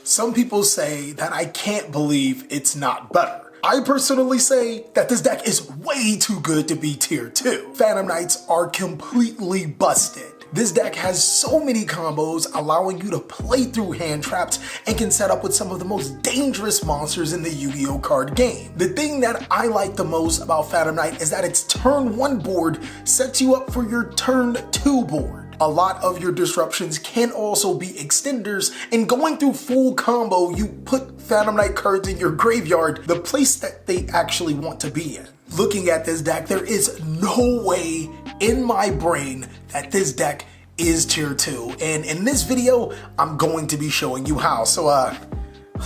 Some people say that I can't believe it's not better. I personally say that this deck is way too good to be tier 2. Phantom Knights are completely busted. This deck has so many combos allowing you to play through hand traps and can set up with some of the most dangerous monsters in the Yu-Gi-Oh card game. The thing that I like the most about Phantom Knight is that its turn 1 board sets you up for your turn 2 board. A lot of your disruptions can also be extenders, and going through full combo, you put Phantom Knight cards in your graveyard, the place that they actually want to be in. Looking at this deck, there is no way in my brain that this deck is tier 2. And in this video, I'm going to be showing you how. So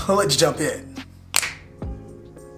let's jump in.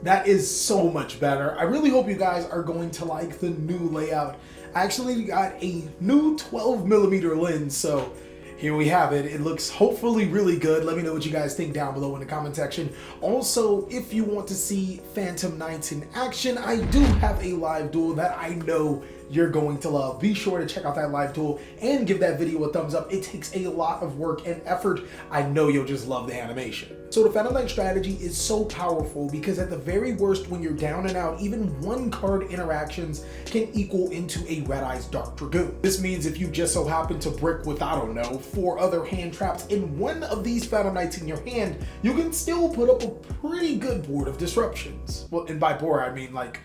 That is so much better. I really hope you guys are going to like the new layout. I actually got a new 12mm lens, so here we have it. It looks hopefully really good. Let me know what you guys think down below in the comment section. Also, if you want to see Phantom Knights in action, I do have a live duel that I know you're going to love. Be sure to check out that live duel and give that video a thumbs up. It takes a lot of work and effort. I know you'll just love the animation. So the Phantom Knight strategy is so powerful because at the very worst, when you're down and out, even one card interactions can equal into a Red Eyes Dark Dragoon. This means if you just so happen to brick with, I don't know, 4 other hand traps in one of these Phantom Knights in your hand, you can still put up a pretty good board of disruptions. Well, and by board, I mean like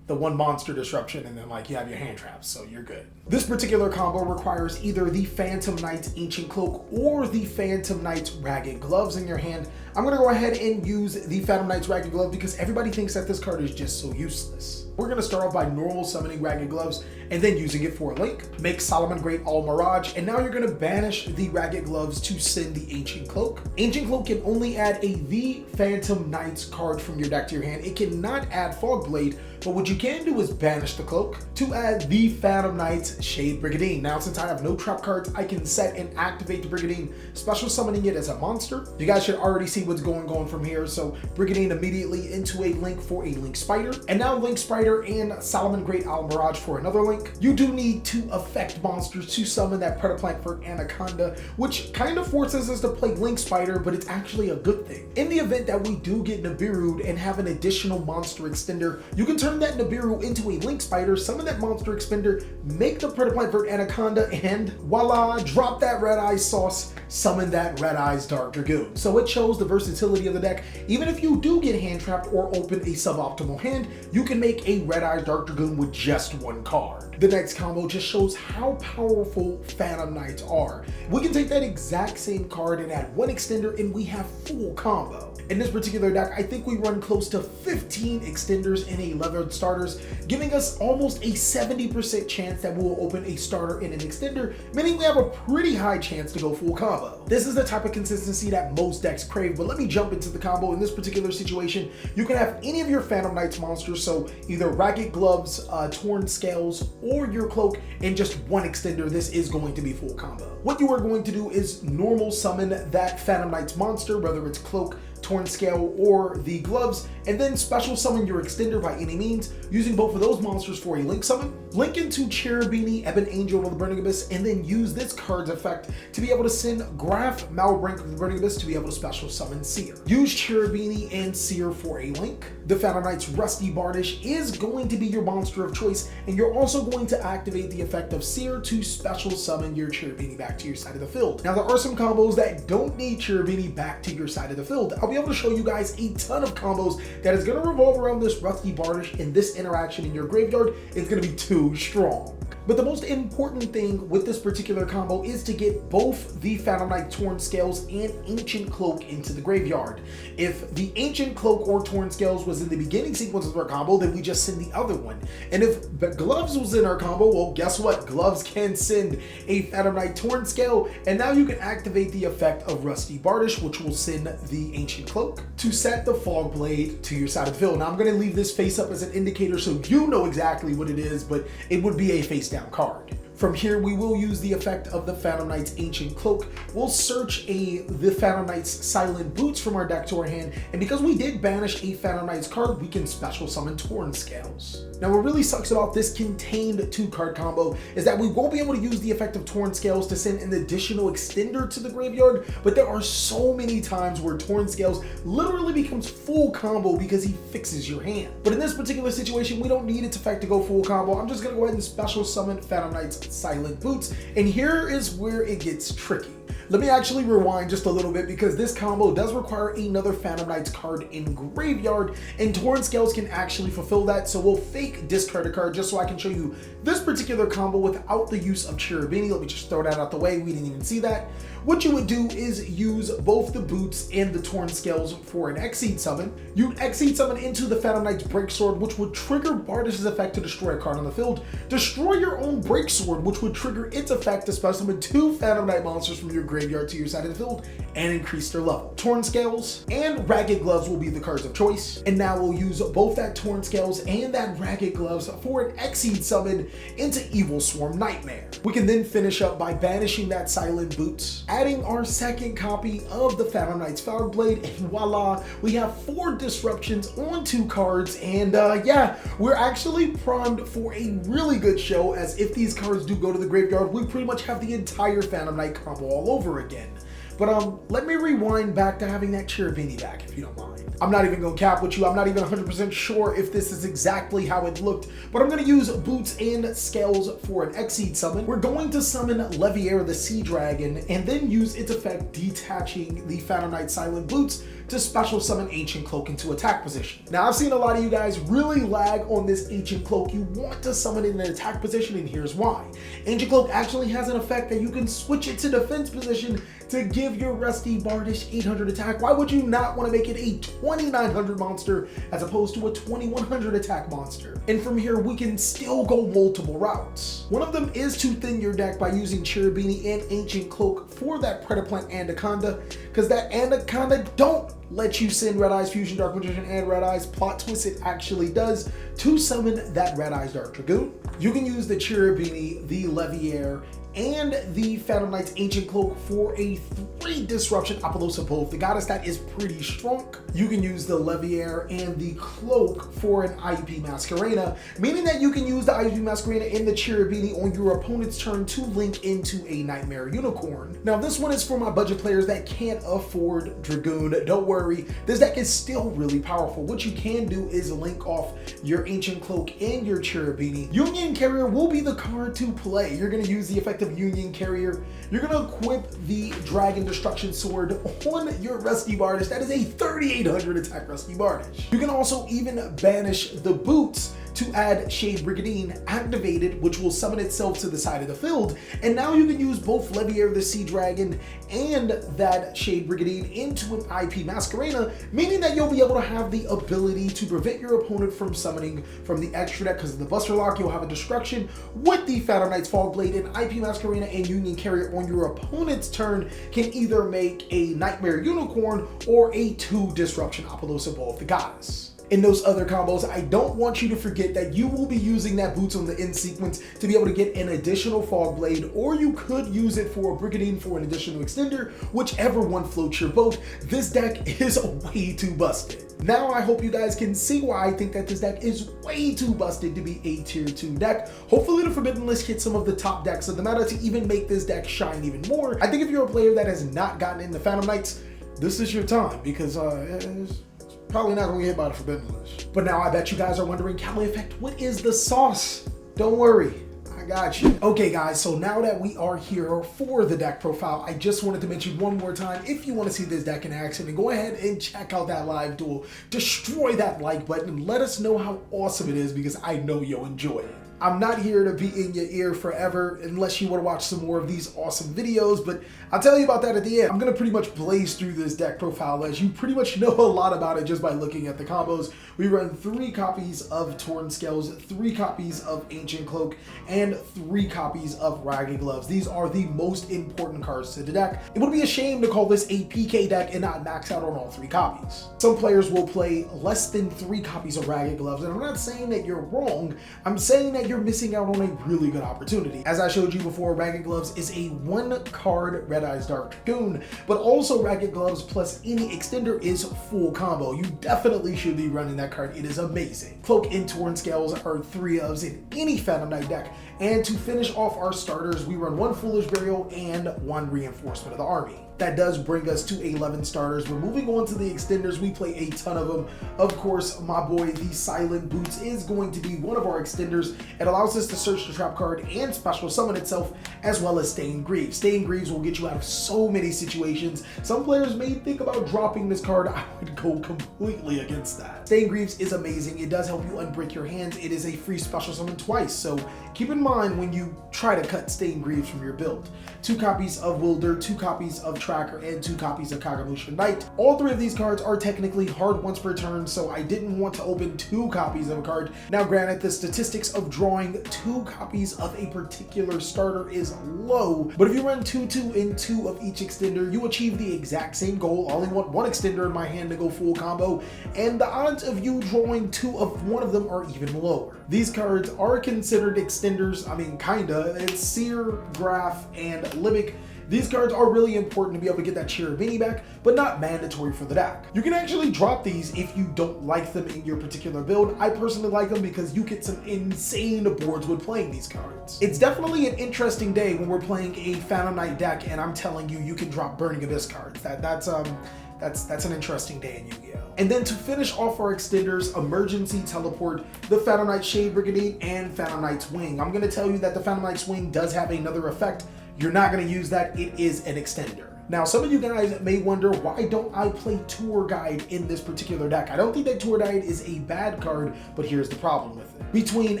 the one monster disruption, and then like you have your hand traps, so you're good. This particular combo requires either the Phantom Knight's Ancient Cloak or the Phantom Knight's Ragged Gloves in your hand. I'm gonna go ahead and use the Phantom Knight's Ragged Glove because everybody thinks that this card is just so useless. We're gonna start off by normal summoning Ragged Gloves and then using it for a link. Make Solomon Great All Mirage, and now you're gonna banish the Ragged Gloves to send the Ancient Cloak. Ancient Cloak can only add the Phantom Knights card from your deck to your hand. It cannot add Fog Blade, but what you can do is banish the cloak to add the Phantom Knight's Shade Brigandine. Now, since I have no trap cards, I can set and activate the Brigandine, special summoning it as a monster. You guys should already see what's going from here. So Brigandine immediately into a link for a Link Spider, and now Link Spider and Solomon Great Owl Mirage for another link. You do need to affect monsters to summon that Predaplank Anaconda, which kind of forces us to play Link Spider, but it's actually a good thing. In the event that we do get Nibiru'd and have an additional monster extender, you can turn that Nibiru into a Link Spider, summon that monster extender, make the Predaplank Anaconda, and voila, drop that Red Eyes sauce, summon that Red Eyes Dark Dragoon. So it shows the versatility of the deck. Even if you do get hand trapped or open a suboptimal hand, you can make a Red Eyes Dark Dragoon with just one card. The next combo just shows how powerful Phantom Knights are. We can take that exact same card and add one extender and we have full combo. In this particular deck, I think we run close to 15 extenders and 11 starters, giving us almost a 70% chance that we will open a starter and an extender, meaning we have a pretty high chance to go full combo. This is the type of consistency that most decks crave, but let me jump into the combo. In this particular situation, you can have any of your Phantom Knights monsters, so either Ragged Gloves, Torn Scales, or your Cloak, and just one extender. This is going to be full combo. What you are going to do is normal summon that Phantom Knights monster, whether it's Cloak, Torn Scale, or the gloves, and then special summon your extender by any means, using both of those monsters for a link summon. Link into Cherubini, Ebon Angel of the Burning Abyss, and then use this card's effect to be able to send Graf Malbrink of the Burning Abyss to be able to special summon Seer. Use Cherubini and Seer for a link. The Phantom Knight's Rusty Bardish is going to be your monster of choice, and you're also going to activate the effect of Seer to special summon your Cherubini back to your side of the field. Now, there are some combos that don't need Cherubini back to your side of the field. I'll be able to show you guys a ton of combos that is going to revolve around this Rusty Bardish, and this interaction in your graveyard is going to be too strong. But the most important thing with this particular combo is to get both the Phantom Knight Torn Scales and Ancient Cloak into the graveyard. If the Ancient Cloak or Torn Scales was in the beginning sequence of our combo, then we just send the other one. And if the Gloves was in our combo, well, guess what? Gloves can send a Phantom Knight Torn Scale, and now you can activate the effect of Rusty Bardish, which will send the Ancient Cloak to set the Fog Blade to your side of the field. Now, I'm going to leave this face up as an indicator so you know exactly what it is, but it would be a face down card. From here, we will use the effect of the Phantom Knight's Ancient Cloak. We'll search the Phantom Knight's Silent Boots from our deck to our hand, and because we did banish a Phantom Knight's card, we can special summon Torn Scales. Now, what really sucks about this contained 2-card combo is that we won't be able to use the effect of Torn Scales to send an additional extender to the graveyard, but there are so many times where Torn Scales literally becomes full combo because he fixes your hand. But in this particular situation, we don't need its effect to go full combo. I'm just gonna go ahead and special summon Phantom Knight's Silent Boots, and here is where it gets tricky. Let me actually rewind just a little bit because this combo does require another Phantom Knight's card in graveyard, and Torn Scales can actually fulfill that, so we'll fake discard a card just so I can show you this particular combo without the use of Cherubini. Let me just throw that out the way, we didn't even see that. What you would do is use both the boots and the Torn Scales for an Exceed summon. You'd Exceed summon into the Phantom Knight's Breaksword, which would trigger Bardish's effect to destroy a card on the field. Destroy your own Breaksword, which would trigger its effect to special summon 2 Phantom Knight monsters from your graveyard to your side of the field and increase their level. Torn Scales and Ragged Gloves will be the cards of choice. And now we'll use both that Torn Scales and that Ragged Gloves for an Exceed summon into Evil Swarm Nightmare. We can then finish up by banishing that Silent Boots, adding our second copy of the Phantom Knight's Foul Blade, and voila, we have 4 disruptions on 2 cards, and yeah, we're actually primed for a really good show, as if these cards do go to the graveyard, we pretty much have the entire Phantom Knight combo all over again. But let me rewind back to having that Cherubini back, if you don't mind. I'm not even gonna cap with you. I'm not even 100% sure if this is exactly how it looked, but I'm gonna use Boots and Scales for an Exceed summon. We're going to summon Leviair the Sea Dragon, and then use its effect detaching the Phantom Knight Silent Boots to special summon Ancient Cloak into attack position. Now, I've seen a lot of you guys really lag on this Ancient Cloak. You want to summon it in an attack position, and here's why. Ancient Cloak actually has an effect that you can switch it to defense position to give your Rusty Bardish 800 attack. Why would you not want to make it a 2900 monster as opposed to a 2100 attack monster? And from here, we can still go multiple routes. One of them is to thin your deck by using Cherubini and Ancient Cloak for that Predaplant Anaconda, because that Anaconda don't let you send Red Eyes Fusion Dark Magician and Red Eyes. Plot twist, it actually does, to summon that Red Eyes Dark Dragoon. You can use the Cherubini, the Leviair, and the Phantom Knight's Ancient Cloak for a 3 disruption Apollousa Pole. The goddess that is pretty strong. You can use the Leviair and the Cloak for an IUP Masquerena, meaning that you can use the IUP Masquerena and the Cherubini on your opponent's turn to link into a Nightmare Unicorn. Now, this one is for my budget players that can't afford Dragoon. Don't worry, this deck is still really powerful. What you can do is link off your Ancient Cloak and your Cherubini. Union Carrier will be the card to play. You're going to use the effect of Union Carrier. You're going to equip the Dragon Destruction Sword on your Rusty Bardish. That is a 3800 attack Rusty Bardish. You can also even banish the Boots to add Shade Brigandine activated, which will summon itself to the side of the field. And now you can use both Leviair the Sea Dragon and that Shade Brigandine into an IP Masquerena, meaning that you'll be able to have the ability to prevent your opponent from summoning from the extra deck. Because of the Buster Lock, you'll have a Destruction with the Phantom Knight's Fog Blade, and IP Masquerena and Union Carrier on your opponent's turn can either make a Nightmare Unicorn or a 2 disruption Apollousa Bow of the Goddess. In those other combos, I don't want you to forget that you will be using that Boots on the end sequence to be able to get an additional Fog Blade, or you could use it for a Brigandine for an additional extender, whichever one floats your boat. This deck is way too busted. Now I hope you guys can see why I think that this deck is way too busted to be a tier 2 deck. Hopefully the Forbidden List hits some of the top decks of the meta to even make this deck shine even more. I think if you're a player that has not gotten into Phantom Knights, this is your time, because it's probably not gonna get hit by the Forbidden List. But now I bet you guys are wondering, CaliEffect, what is the sauce? Don't worry, I got you. Okay guys, so now that we are here for the deck profile, I just wanted to mention one more time, if you want to see this deck in action, then go ahead and check out that live duel. Destroy that like button and let us know how awesome it is, because I know you'll enjoy it. I'm not here to be in your ear forever unless you want to watch some more of these awesome videos, but I'll tell you about that at the end. I'm going to pretty much blaze through this deck profile, as you pretty much know a lot about it just by looking at the combos. We run 3 copies of Torn Scales, 3 copies of Ancient Cloak, and 3 copies of Ragged Gloves. These are the most important cards to the deck. It would be a shame to call this a PK deck and not max out on all 3 copies. Some players will play less than 3 copies of Ragged Gloves, and I'm not saying that you're wrong. I'm saying that you're missing out on a really good opportunity. As I showed you before, Ragged Gloves is a 1-card Red Eyes Dark Dragoon, but also Ragged Gloves plus any extender is full combo. You definitely should be running that card. It is amazing. Cloak and Torn Scales are 3-ofs in any Phantom Knight deck. And to finish off our starters, we run 1 Foolish Burial and 1 Reinforcement of the Army. That does bring us to 11 starters. We're moving on to the extenders. We play a ton of them. Of course, my boy, the Silent Boots, is going to be one of our extenders. It allows us to search the trap card and special summon itself, as well as Stained Greaves. Stained Greaves will get you out of so many situations. Some players may think about dropping this card. I would go completely against that. Stained Greaves is amazing. It does help you unbrick your hands. It is a free special summon twice, so keep in mind when you try to cut Stained Greaves from your build. 2 copies of Wilder, 2 copies of Tracker, and 2 copies of Kagamusha Knight. All 3 of these cards are technically hard once per turn, so I didn't want to open 2 copies of a card. Now granted, the statistics of drawing 2 copies of a particular starter is low, but if you run 2, and 2 of each extender, you achieve the exact same goal. I only want 1 extender in my hand to go full combo, and the odds of you drawing 2 of one of them are even lower. These cards are considered extenders, I mean kinda. It's Seer, Graph, and Limbic. These cards are really important to be able to get that Cheer Mini back, but not mandatory for the deck. You can actually drop these if you don't like them in your particular build. I personally like them because you get some insane boards with playing these cards. It's definitely an interesting day when we're playing a Phantom Knight deck, and I'm telling you, you can drop Burning Abyss cards. That's an interesting day in Yu-Gi-Oh! And then to finish off our extenders, Emergency Teleport, the Phantom Knight Shade Brigade, and Phantom Knight's Wing. I'm going to tell you that the Phantom Knight's Wing does have another effect. You're not going to use that. It is an extender. Now, some of you guys may wonder, why don't I play Tour Guide in this particular deck? I don't think that Tour Guide is a bad card, but here's the problem with it. Between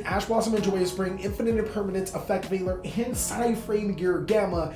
Ash Blossom and Joyous Spring, Infinite Impermanence, Effect Veiler, and Psy-Frame Gear Gamma,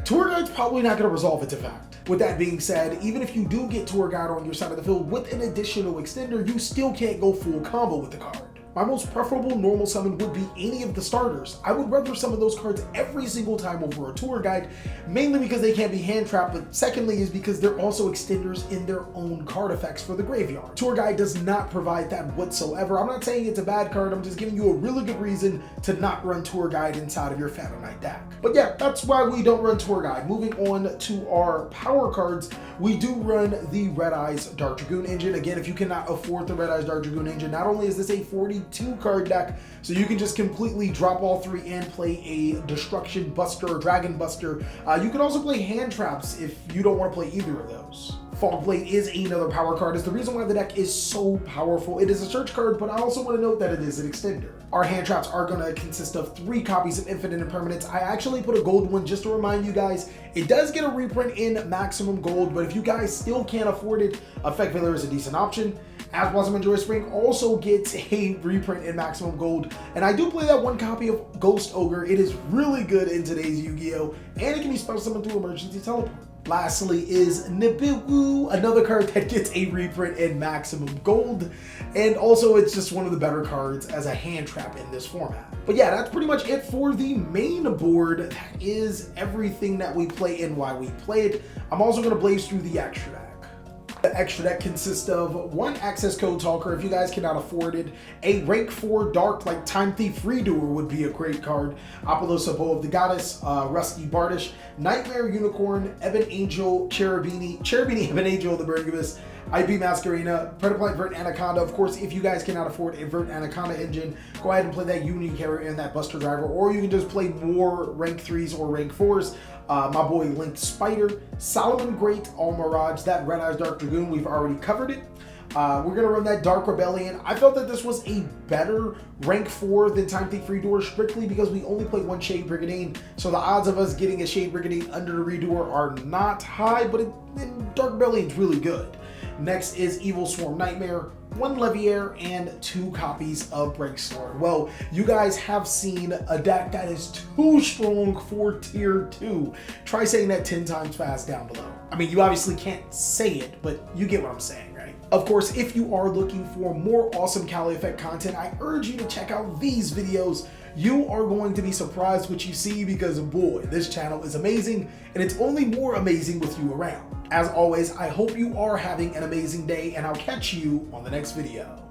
Tour Guide's probably not going to resolve its effect. With that being said, even if you do get Tour Guide on your side of the field with an additional extender, you still can't go full combo with the card. My most preferable normal summon would be any of the starters. I would rather summon those cards every single time over a Tour Guide, mainly because they can't be hand trapped, but secondly is because they're also extenders in their own card effects for the graveyard. Tour Guide does not provide that whatsoever. I'm not saying it's a bad card, I'm just giving you a really good reason to not run Tour Guide inside of your Phantom Knight deck. But yeah, that's why we don't run Tour Guide. Moving on to our power cards, we do run the Red Eyes Dark Dragoon engine. Again, if you cannot afford the Red Eyes Dark Dragoon engine, not only is this a 42 card deck, so you can just completely drop all 3 and play a Destruction Buster or Dragon Buster. You can also play hand traps if you don't want to play either of those. Fogblade is another power card. It's the reason why the deck is so powerful. It is a search card, but I also want to note that it is an extender. Our hand traps are going to consist of 3 copies of Infinite Impermanence. I actually put a gold one just to remind you guys. It does get a reprint in maximum gold, but if you guys still can't afford it, Effect Veiler is a decent option. Ash Blossom and Joyous Spring also gets a reprint in maximum gold, and I do play that 1 copy of Ghost Ogre. It is really good in today's Yu-Gi-Oh! And it can be special summoned through Emergency Teleport. Lastly is Nibiru, another card that gets a reprint in maximum gold, and also it's just one of the better cards as a hand trap in this format. But yeah, that's pretty much it for the main board. That is everything that we play and why we play it. I'm also going to blaze through the extra deck. The extra deck consists of 1 Access Code Talker if you guys cannot afford it, a rank 4 dark like Time Thief Redoer would be a great card, Apollosa Bow of the Goddess, Rusty Bardish, Nightmare Unicorn, Ebon Angel, Cherubini Ebon Angel, the Burning Abyss, IB Masquerena, Predaplant Vert Anaconda. Of course, if you guys cannot afford a Vert Anaconda engine, go ahead and play that Unity Carrier and that Buster Driver, or you can just play more rank 3s or rank 4s. My boy Linked Spider, Solomon Great, All Mirage, that Red Eyes Dark Dragoon, we've already covered it. We're going to run that Dark Rebellion. I felt that this was a better rank 4 than Time Thief Redoer, strictly because we only play 1 Shade Brigade, so the odds of us getting a Shade Brigade under the Redoer are not high, but Dark Rebellion is really good. Next is Evil Swarm Nightmare, 1 Leviair, and 2 copies of Breaksword. Well, you guys have seen a deck that is too strong for tier 2. Try saying that 10 times fast down below. I mean, you obviously can't say it, but you get what I'm saying, right? Of course, if you are looking for more awesome TheCaliEffect content, I urge you to check out these videos. You are going to be surprised what you see because, boy, this channel is amazing, and it's only more amazing with you around. As always, I hope you are having an amazing day, and I'll catch you on the next video.